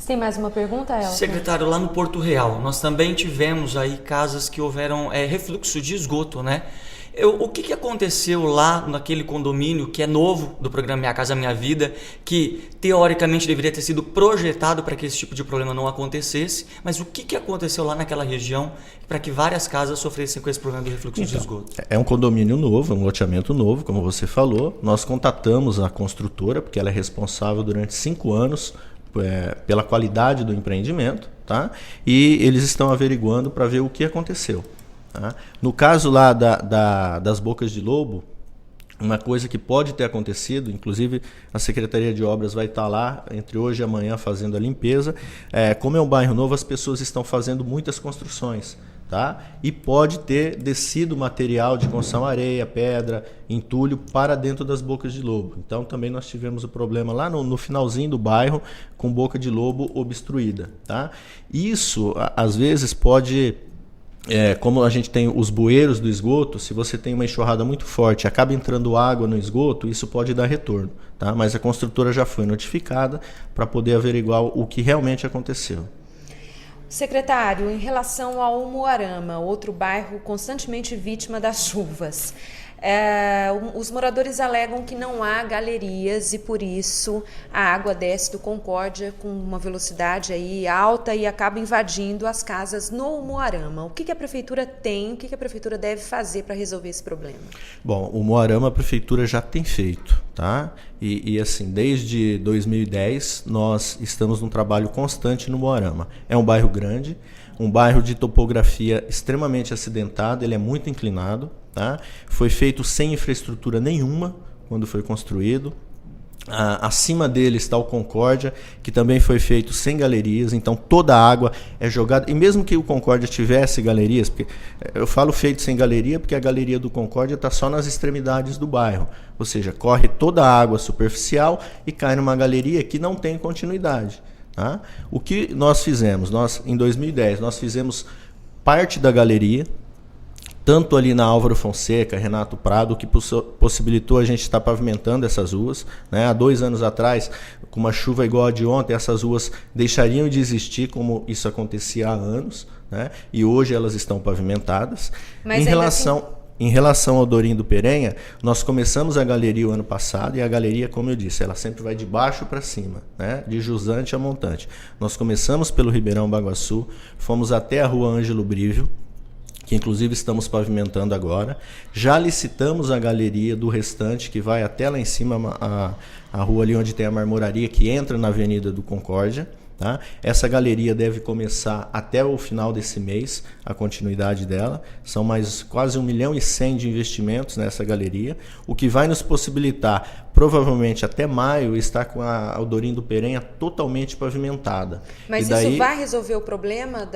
Você tem mais uma pergunta, Elton? Secretário, lá no Porto Real, nós também tivemos aí casas que houveram refluxo de esgoto, né? O que aconteceu lá naquele condomínio que é novo do programa Minha Casa Minha Vida, que teoricamente deveria ter sido projetado para que esse tipo de problema não acontecesse, mas o que aconteceu lá naquela região para que várias casas sofressem com esse problema de refluxo de esgoto? É um condomínio novo, um loteamento novo, como você falou. Nós contatamos a construtora, porque ela é responsável durante 5 anos pela qualidade do empreendimento, tá? E eles estão averiguando para ver o que aconteceu. Tá? No caso lá das bocas de lobo, uma coisa que pode ter acontecido, inclusive a Secretaria de Obras vai estar lá entre hoje e amanhã fazendo a limpeza. Como é um bairro novo, as pessoas estão fazendo muitas construções. Tá? E pode ter descido material de construção, areia, pedra, entulho para dentro das bocas de lobo. Então também nós tivemos o problema lá no finalzinho do bairro com boca de lobo obstruída. Tá? Isso às vezes pode... como a gente tem os bueiros do esgoto, se você tem uma enxurrada muito forte e acaba entrando água no esgoto, isso pode dar retorno. Tá? Mas a construtora já foi notificada para poder averiguar o que realmente aconteceu. Secretário, em relação ao Umuarama, outro bairro constantemente vítima das chuvas, os moradores alegam que não há galerias e por isso a água desce do Concórdia com uma velocidade aí alta e acaba invadindo as casas no Umuarama. O que a prefeitura tem, o que a prefeitura deve fazer para resolver esse problema? Bom, o Umuarama a prefeitura já tem feito, tá? E assim, desde 2010 nós estamos num trabalho constante no Umuarama. É um bairro grande, um bairro de topografia extremamente acidentada, ele é muito inclinado. Tá? Foi feito sem infraestrutura nenhuma quando foi construído. Acima dele está o Concórdia, que também foi feito sem galerias, então toda a água é jogada. E mesmo que o Concórdia tivesse galerias, porque eu falo feito sem galeria porque a galeria do Concórdia está só nas extremidades do bairro, ou seja, corre toda a água superficial e cai numa galeria que não tem continuidade. Tá? O que nós fizemos? Em 2010, nós fizemos parte da galeria, tanto ali na Álvaro Fonseca, Renato Prado, que possibilitou a gente estar pavimentando essas ruas. Né? Há 2 anos atrás, com uma chuva igual a de ontem, essas ruas deixariam de existir, como isso acontecia há anos, né? E hoje elas estão pavimentadas. Mas em relação ao Dourinho do Perenha, nós começamos a galeria o ano passado, e a galeria, como eu disse, ela sempre vai de baixo para cima, né? De jusante a montante. Nós começamos pelo Ribeirão Baguaçu, fomos até a Rua Ângelo Brívio, que inclusive estamos pavimentando agora. Já licitamos a galeria do restante, que vai até lá em cima, a rua ali onde tem a marmoraria, que entra na Avenida do Concórdia. Tá? Essa galeria deve começar até o final desse mês, a continuidade dela. São mais quase 1,1 milhão de investimentos nessa galeria, o que vai nos possibilitar, provavelmente até maio, estar com a Dourinho do Perenha totalmente pavimentada. Mas isso vai resolver o problema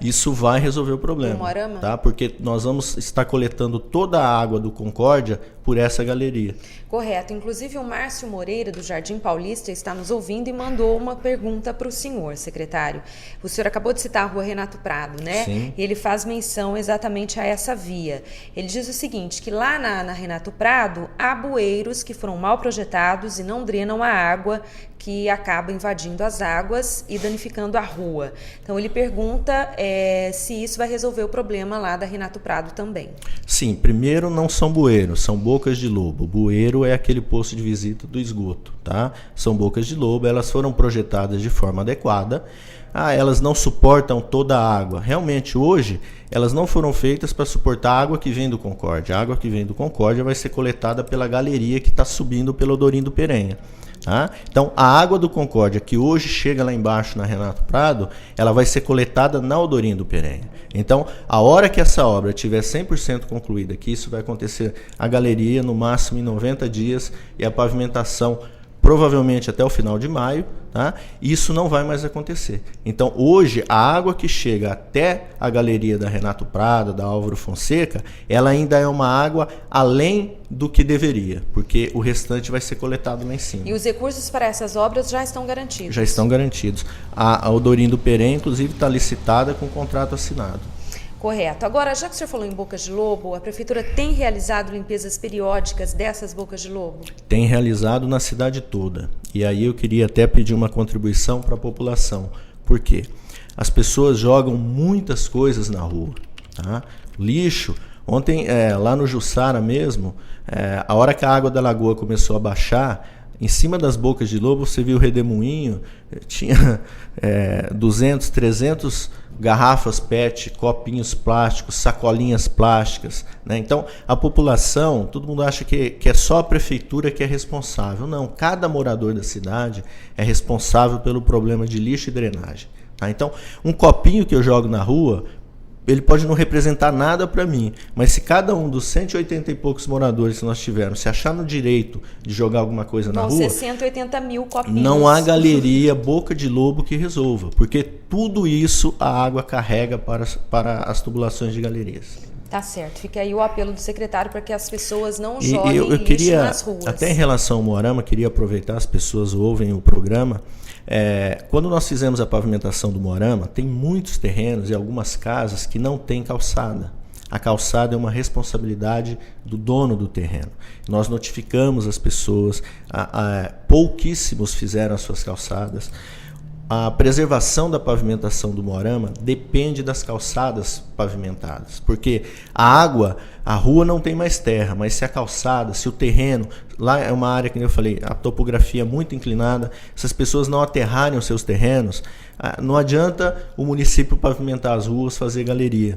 Isso vai resolver o problema, do Umuarama? Tá? Porque nós vamos estar coletando toda a água do Concórdia por essa galeria. Correto. Inclusive o Márcio Moreira, do Jardim Paulista, está nos ouvindo e mandou uma pergunta para o senhor, secretário. O senhor acabou de citar a Rua Renato Prado, né? Sim. E ele faz menção exatamente a essa via. Ele diz o seguinte, que lá na Renato Prado há bueiros que foram mal projetados e não drenam a água, que acaba invadindo as águas e danificando a rua. Então ele pergunta se isso vai resolver o problema lá da Renato Prado também. Sim, primeiro não são bueiros, são bocas de lobo. Bueiro é aquele posto de visita do esgoto, tá? São bocas de lobo, elas foram projetadas de forma adequada. Elas não suportam toda a água. Realmente hoje elas não foram feitas para suportar a água que vem do Concórdia. A água que vem do Concórdia vai ser coletada pela galeria que está subindo pelo Dourinho do Perenha. Tá? Então a água do Concórdia que hoje chega lá embaixo na Renato Prado, ela vai ser coletada na Dourinho do Perenha. Então a hora que essa obra estiver 100% concluída, que isso vai acontecer a galeria no máximo em 90 dias e a pavimentação provavelmente até o final de maio, tá? Isso não vai mais acontecer. Então hoje a água que chega até a galeria da Renato Prado, da Álvaro Fonseca, ela ainda é uma água além do que deveria, porque o restante vai ser coletado lá em cima. E os recursos para essas obras já estão garantidos? Já estão garantidos. A Dourinho do Perenha, inclusive, está licitada com contrato assinado. Correto. Agora, já que o senhor falou em bocas de lobo, a prefeitura tem realizado limpezas periódicas dessas bocas de lobo? Tem realizado na cidade toda. E aí eu queria até pedir uma contribuição para a população. Por quê? As pessoas jogam muitas coisas na rua. Tá? Lixo. Ontem, lá no Jussara mesmo, a hora que a água da lagoa começou a baixar, em cima das bocas de lobo, você viu o redemoinho, tinha 200, 300 garrafas PET, copinhos plásticos, sacolinhas plásticas. Né? Então, a população, todo mundo acha que é só a prefeitura que é responsável. Não, cada morador da cidade é responsável pelo problema de lixo e drenagem. Tá? Então, um copinho que eu jogo na rua, ele pode não representar nada para mim, mas se cada um dos 180 e poucos moradores que nós tivermos se achar no direito de jogar alguma coisa na rua, vão ser 180 mil copinhos. Não há galeria boca de lobo que resolva, porque tudo isso a água carrega para as tubulações de galerias. Tá certo, fica aí o apelo do secretário para que as pessoas não joguem eu lixo queria, nas ruas. até em relação ao Moarama, queria aproveitar, as pessoas ouvem o programa. Quando nós fizemos a pavimentação do Moarama, tem muitos terrenos e algumas casas que não têm calçada. A calçada é uma responsabilidade do dono do terreno. Nós notificamos as pessoas, pouquíssimos fizeram as suas calçadas. A preservação da pavimentação do Moarama depende das calçadas pavimentadas, porque a rua não tem mais terra, mas se a calçada, se o terreno, lá é uma área que eu falei, a topografia é muito inclinada, se as pessoas não aterrarem os seus terrenos, não adianta o município pavimentar as ruas, fazer galeria,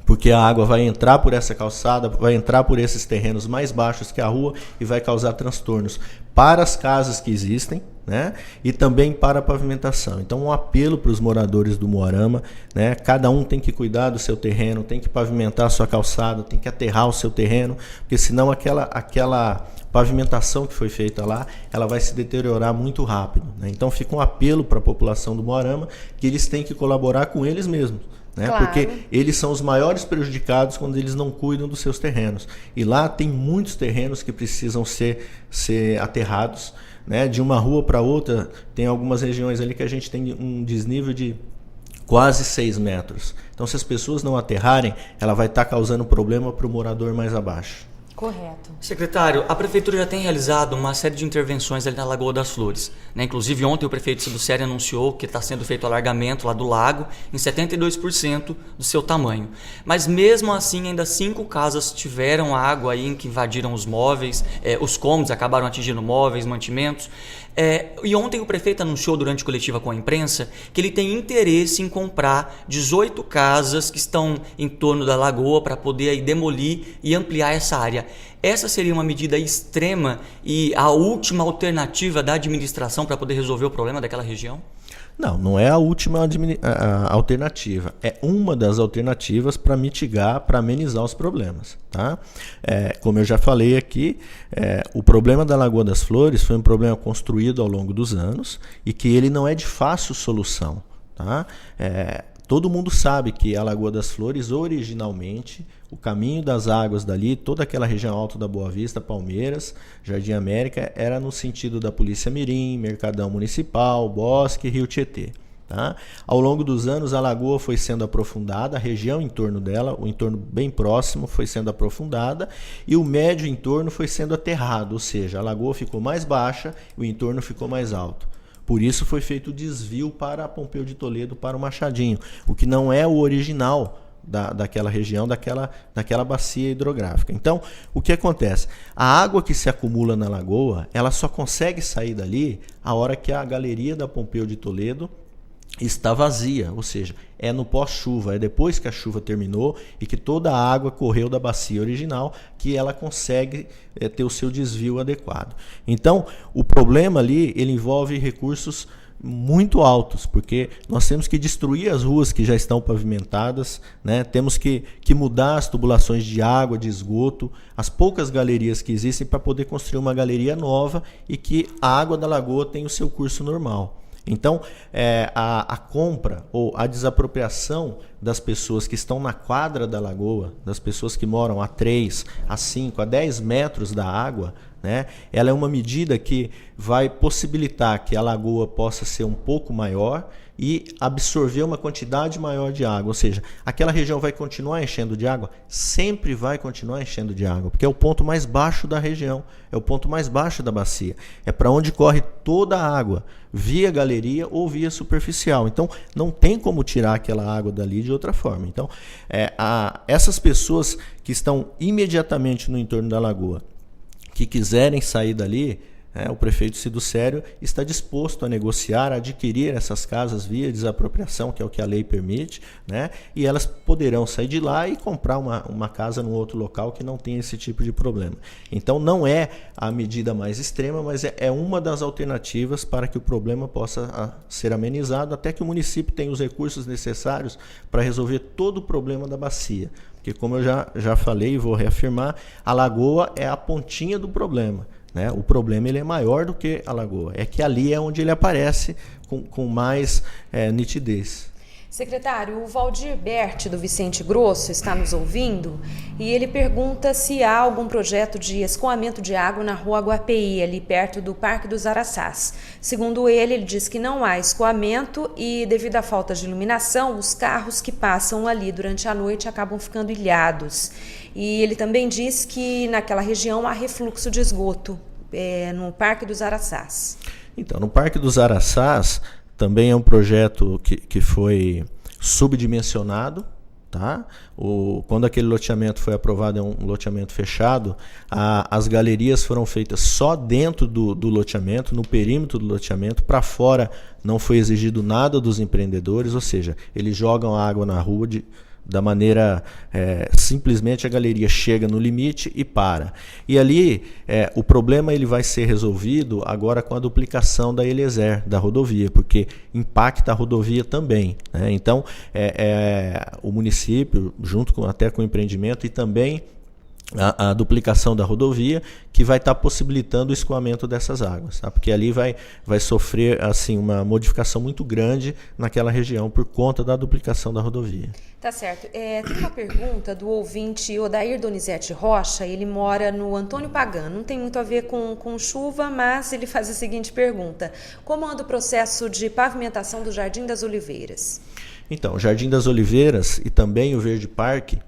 porque a água vai entrar por essa calçada, vai entrar por esses terrenos mais baixos que a rua e vai causar transtornos para as casas que existem, né? E também para a pavimentação. Então, um apelo para os moradores do Moarama, né? Cada um tem que cuidar do seu terreno, tem que pavimentar a sua calçada, tem que aterrar o seu terreno, porque senão aquela pavimentação que foi feita lá, ela vai se deteriorar muito rápido, né? Então, fica um apelo para a população do Moarama que eles têm que colaborar com eles mesmos. Né? Claro. Porque eles são os maiores prejudicados quando eles não cuidam dos seus terrenos. E lá tem muitos terrenos que precisam ser aterrados. Né? De uma rua para outra, tem algumas regiões ali que a gente tem um desnível de quase 6 metros. Então, se as pessoas não aterrarem, ela vai estar causando problema para o morador mais abaixo. Correto. Secretário, a Prefeitura já tem realizado uma série de intervenções ali na Lagoa das Flores. Né? Inclusive, ontem o prefeito Cibuceri anunciou que está sendo feito alargamento lá do lago em 72% do seu tamanho. Mas mesmo assim, ainda 5 casas tiveram água aí em que invadiram os móveis, os cômodos acabaram atingindo móveis, mantimentos. E ontem o prefeito anunciou durante coletiva com a imprensa que ele tem interesse em comprar 18 casas que estão em torno da lagoa para poder aí demolir e ampliar essa área. Essa seria uma medida extrema e a última alternativa da administração para poder resolver o problema daquela região? Não é a última alternativa. É uma das alternativas para mitigar, para amenizar os problemas. Tá? Como eu já falei aqui, o problema da Lagoa das Flores foi um problema construído ao longo dos anos e que ele não é de fácil solução. Tá? Todo mundo sabe que a Lagoa das Flores, originalmente, o caminho das águas dali, toda aquela região alta da Boa Vista, Palmeiras, Jardim América, era no sentido da Polícia Mirim, Mercadão Municipal, Bosque, Rio Tietê. Tá? Ao longo dos anos, a lagoa foi sendo aprofundada, a região em torno dela, o entorno bem próximo, foi sendo aprofundada e o médio entorno foi sendo aterrado, ou seja, a lagoa ficou mais baixa e o entorno ficou mais alto. Por isso foi feito o desvio para Pompeu de Toledo, para o Machadinho, o que não é o original daquela região, daquela bacia hidrográfica. Então, o que acontece? A água que se acumula na lagoa, ela só consegue sair dali a hora que a galeria da Pompeu de Toledo está vazia, ou seja, é no pós-chuva, é depois que a chuva terminou e que toda a água correu da bacia original que ela consegue ter o seu desvio adequado. Então, o problema ali, ele envolve recursos muito altos, porque nós temos que destruir as ruas que já estão pavimentadas, né? Temos que mudar as tubulações de água, de esgoto, as poucas galerias que existem para poder construir uma galeria nova e que a água da lagoa tenha o seu curso normal. Então, a compra ou a desapropriação das pessoas que estão na quadra da lagoa, das pessoas que moram a 3, a 5, a 10 metros da água, né? Ela é uma medida que vai possibilitar que a lagoa possa ser um pouco maior e absorver uma quantidade maior de água. Ou seja, aquela região vai continuar enchendo de água? Sempre vai continuar enchendo de água, porque é o ponto mais baixo da região, é o ponto mais baixo da bacia. É para onde corre toda a água, via galeria ou via superficial. Então, não tem como tirar aquela água dali de outra forma. Então, essas pessoas que estão imediatamente no entorno da lagoa, que quiserem sair dali, o prefeito Cido Sério está disposto a negociar, a adquirir essas casas via desapropriação, que é o que a lei permite, né? E elas poderão sair de lá e comprar uma casa num outro local que não tem esse tipo de problema. Então não é a medida mais extrema, mas é uma das alternativas para que o problema possa ser amenizado, até que o município tenha os recursos necessários para resolver todo o problema da bacia. Porque, como eu já falei e vou reafirmar, a lagoa é a pontinha do problema, né? O problema ele é maior do que a lagoa. É que ali é onde ele aparece com mais nitidez. Secretário, o Valdir Berti, do Vicente Grosso, está nos ouvindo e ele pergunta se há algum projeto de escoamento de água na rua Guapeí, ali perto do Parque dos Araçás. Segundo ele diz que não há escoamento e, devido à falta de iluminação, os carros que passam ali durante a noite acabam ficando ilhados. E ele também diz que naquela região há refluxo de esgoto, no Parque dos Araçás. Então, no Parque dos Araçás também é um projeto que foi subdimensionado, tá? Quando aquele loteamento foi aprovado, é um loteamento fechado, as galerias foram feitas só dentro do loteamento, no perímetro do loteamento. Para fora não foi exigido nada dos empreendedores, ou seja, eles jogam a água na rua da maneira, simplesmente a galeria chega no limite e para. E ali o problema ele vai ser resolvido agora com a duplicação da Eliezer, da rodovia, porque impacta a rodovia também, né? Então o município, junto até com o empreendimento e também a duplicação da rodovia, que vai estar possibilitando o escoamento dessas águas, tá? Porque ali vai sofrer assim, uma modificação muito grande naquela região por conta da duplicação da rodovia. Tá certo. Tem uma pergunta do ouvinte Odair Donizete Rocha, ele mora no Antônio Pagano, não tem muito a ver com chuva, mas ele faz a seguinte pergunta: como anda o processo de pavimentação do Jardim das Oliveiras? Então, o Jardim das Oliveiras e também o Verde Parque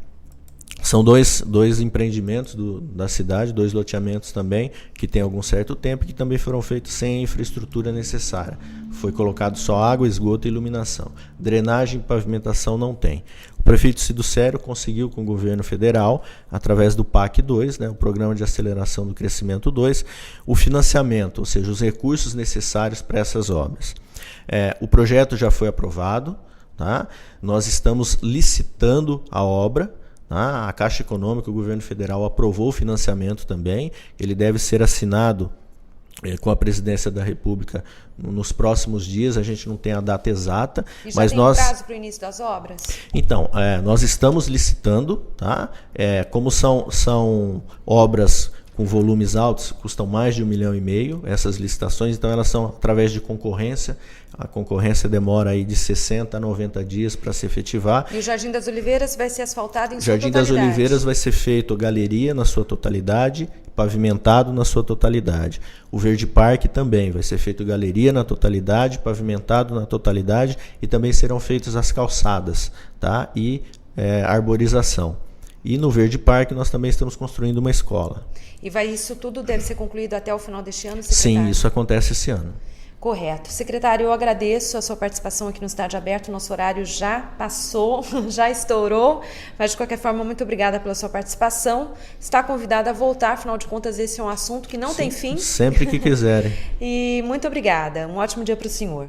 são dois empreendimentos da cidade, 2 loteamentos também, que tem algum certo tempo, que também foram feitos sem a infraestrutura necessária. Foi colocado só água, esgoto e iluminação. Drenagem e pavimentação não tem. O prefeito Cido Sério conseguiu com o governo federal, através do PAC 2, né, o Programa de Aceleração do Crescimento 2, o financiamento, ou seja, os recursos necessários para essas obras. O projeto já foi aprovado, tá? Nós estamos licitando a obra. A Caixa Econômica, o governo federal aprovou o financiamento também. Ele deve ser assinado com a presidência da República nos próximos dias. A gente não tem a data exata. E já mas tem prazo para o início das obras? Então, nós estamos licitando, tá? Como são obras com volumes altos, custam mais de R$1,5 milhão essas licitações, então elas são através de concorrência. A concorrência demora aí de 60 a 90 dias para se efetivar. E o Jardim das Oliveiras vai ser asfaltado em sua totalidade? Jardim das Oliveiras vai ser feito galeria na sua totalidade, pavimentado na sua totalidade. O Verde Parque também vai ser feito galeria na totalidade, pavimentado na totalidade, e também serão feitas as calçadas, tá? E arborização. E no Verde Parque nós também estamos construindo uma escola. E isso tudo deve ser concluído até o final deste ano, secretário? Sim, isso acontece esse ano. Correto. Secretário, eu agradeço a sua participação aqui no Cidade Aberta. Nosso horário já passou, já estourou, mas de qualquer forma, muito obrigada pela sua participação. Está convidada a voltar, afinal de contas, esse é um assunto que não tem fim. Sempre que quiserem. E muito obrigada. Um ótimo dia para o senhor.